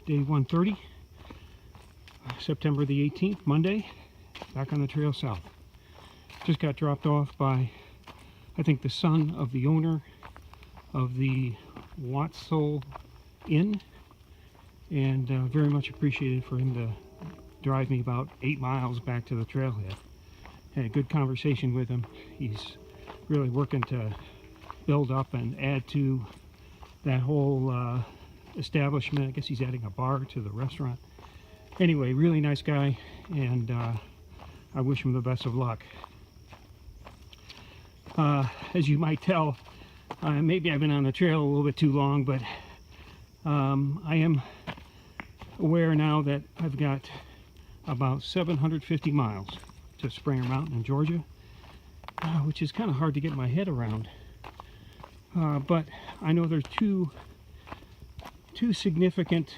Day 130, September the 18th, Monday, back on the trail south. Just got dropped off by, I think, the son of the owner of the Wattsel Inn, and very much appreciated for him to drive me about 8 miles back to the trailhead. Had a good conversation with him. He's really working to build up and add to that whole establishment. I guess he's adding a bar to the restaurant. Anyway, really nice guy, and I wish him the best of luck. As you might tell, maybe I've been on the trail a little bit too long, but I am aware now that I've got about 750 miles to Springer Mountain in Georgia, which is kind of hard to get my head around. But I know there's two significant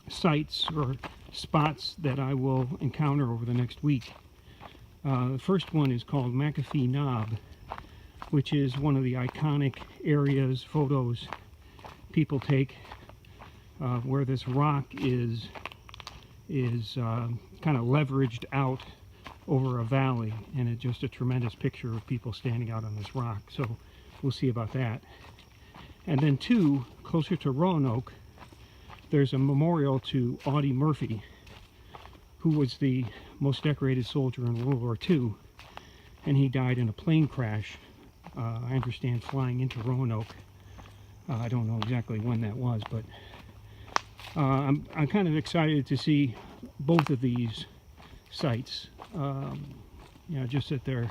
sites or spots that I will encounter over the next week. The first one is called McAfee Knob, which is one of the iconic areas, photos people take, where this rock is kind of leveraged out over a valley, and it's just a tremendous picture of people standing out on this rock. So we'll see about that. And then two, closer to Roanoke, there's a memorial to Audie Murphy, who was the most decorated soldier in World War II, and he died in a plane crash, I understand, flying into Roanoke. I don't know exactly when that was, but I'm kind of excited to see both of these sites. You know, just that they're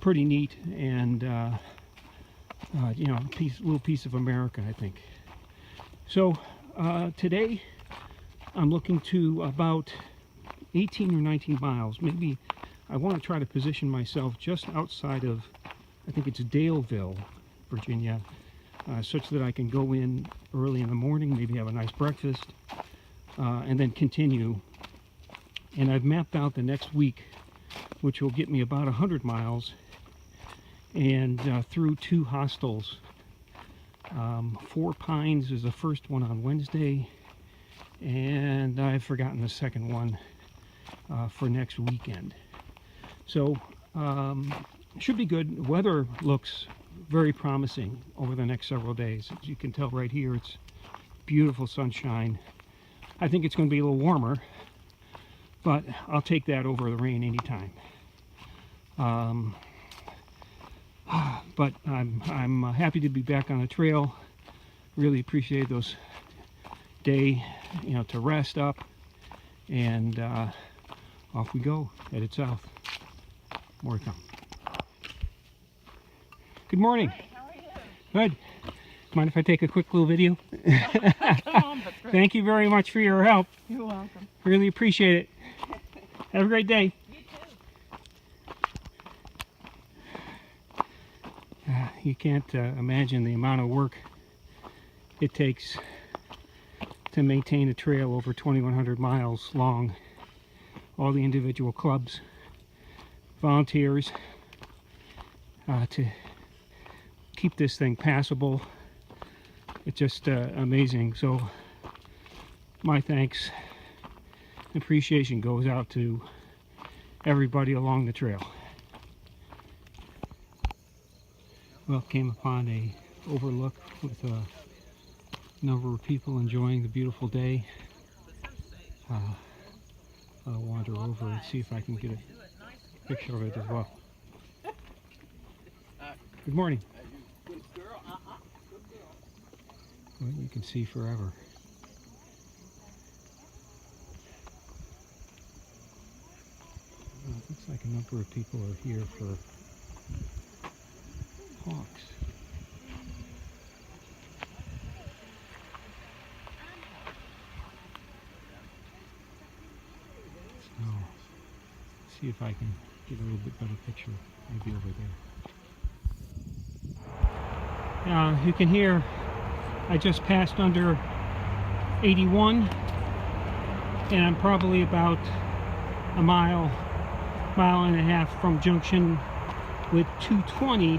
pretty neat, and you know, little piece of America, I think. So today I'm looking to about 18 or 19 miles. Maybe I want to try to position myself just outside of, I think it's Daleville, Virginia, such that I can go in early in the morning, maybe have a nice breakfast, and then continue. And I've mapped out the next week, which will get me about 100 miles, and through 2 hostels. Four Pines is the first one on Wednesday, and I've forgotten the second one for next weekend. So should be good. Weather looks very promising over the next several days. As you can tell right here, it's beautiful sunshine. I think it's going to be a little warmer, but I'll take that over the rain anytime. But I'm happy to be back on the trail. Really appreciate those day, you know, to rest up, and off we go, headed south. More to come. Good morning. Hi, how are you? Good. Mind if I take a quick little video? Come on, but great. Thank you very much for your help. You're welcome. Really appreciate it. Have a great day. You too. You can't imagine the amount of work it takes to maintain a trail over 2,100 miles long. All the individual clubs, volunteers, to keep this thing passable. It's just amazing. So my thanks and appreciation goes out to everybody along the trail. Well, came upon a overlook with a number of people enjoying the beautiful day. I'll wander over and see if I can get a picture of it as well. Good morning. Well, you can see forever. It looks like a number of people are here for hawks. So, see if I can get a little bit better picture, maybe over there. You can hear I just passed under 81, and I'm probably about a mile and a half from junction with 220,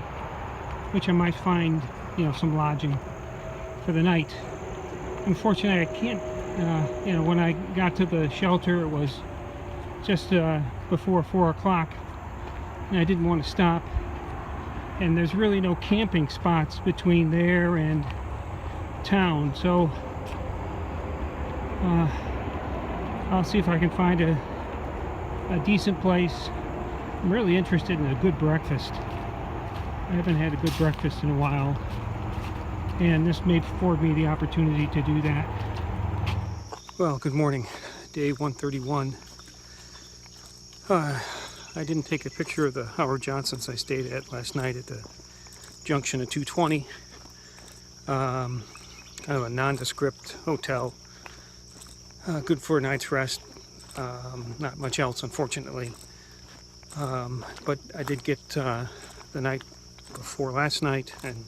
which I might find, you know, some lodging for the night. Unfortunately, I can't, when I got to the shelter, it was just before 4 o'clock, and I didn't want to stop. And there's really no camping spots between there and town, so I'll see if I can find a decent place. I'm really interested in a good breakfast. I haven't had a good breakfast in a while, and this may afford me the opportunity to do that. Well, good morning. Day 131. I didn't take a picture of the Howard Johnson's I stayed at last night at the junction of 220. Kind of a nondescript hotel. Good for a night's rest. Not much else, unfortunately. But I did get the night before last night, and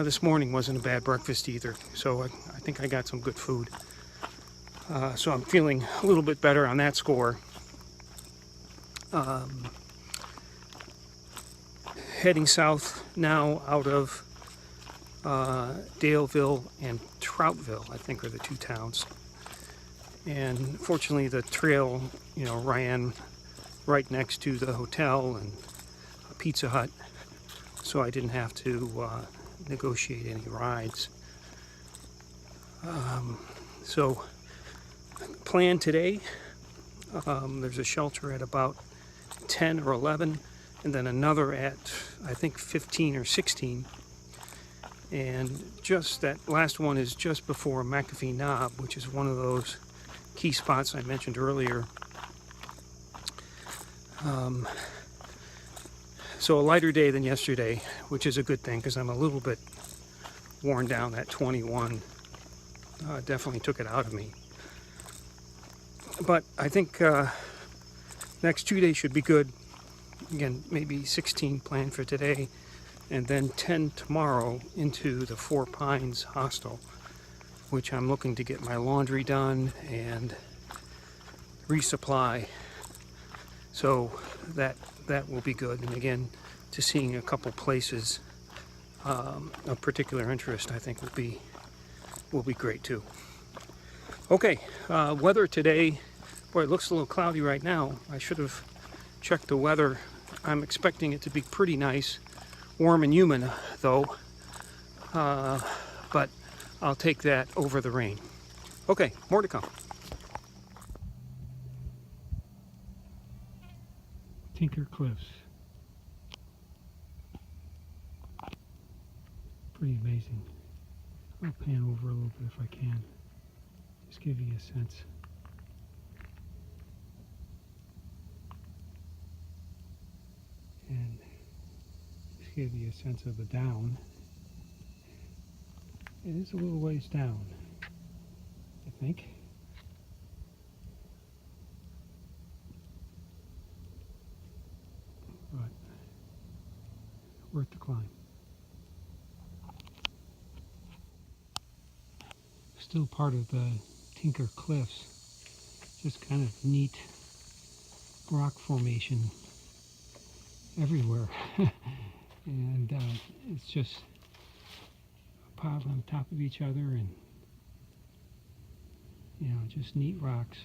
this morning wasn't a bad breakfast either. So I think I got some good food. So I'm feeling a little bit better on that score. Heading south now out of Daleville and Troutville, I think are the two towns. And fortunately the trail, ran right next to the hotel and a Pizza Hut, so I didn't have to negotiate any rides. So plan today, there's a shelter at about 10 or 11, and then another at I think 15 or 16, and just that last one is just before McAfee Knob, which is one of those key spots I mentioned earlier. So a lighter day than yesterday, which is a good thing because I'm a little bit worn down. That 21 definitely took it out of me. But I think next 2 days should be good. Again, maybe 16 planned for today, and then 10 tomorrow into the Four Pines hostel, which I'm looking to get my laundry done and resupply. So that will be good. And again, to seeing a couple places of particular interest, I think will be great too. Okay, weather today. Boy, it looks a little cloudy right now. I should have checked the weather. I'm expecting it to be pretty nice, warm and humid though. But I'll take that over the rain. Okay, more to come. Tinker Cliffs. Pretty amazing. I'll pan over a little bit if I can. Just give you a sense. And just give you a sense of the down. It is a little ways down, I think. But worth the climb. Still part of the Tinker Cliffs. Just kind of neat rock formation everywhere. And it's just piled on top of each other, and just neat rocks.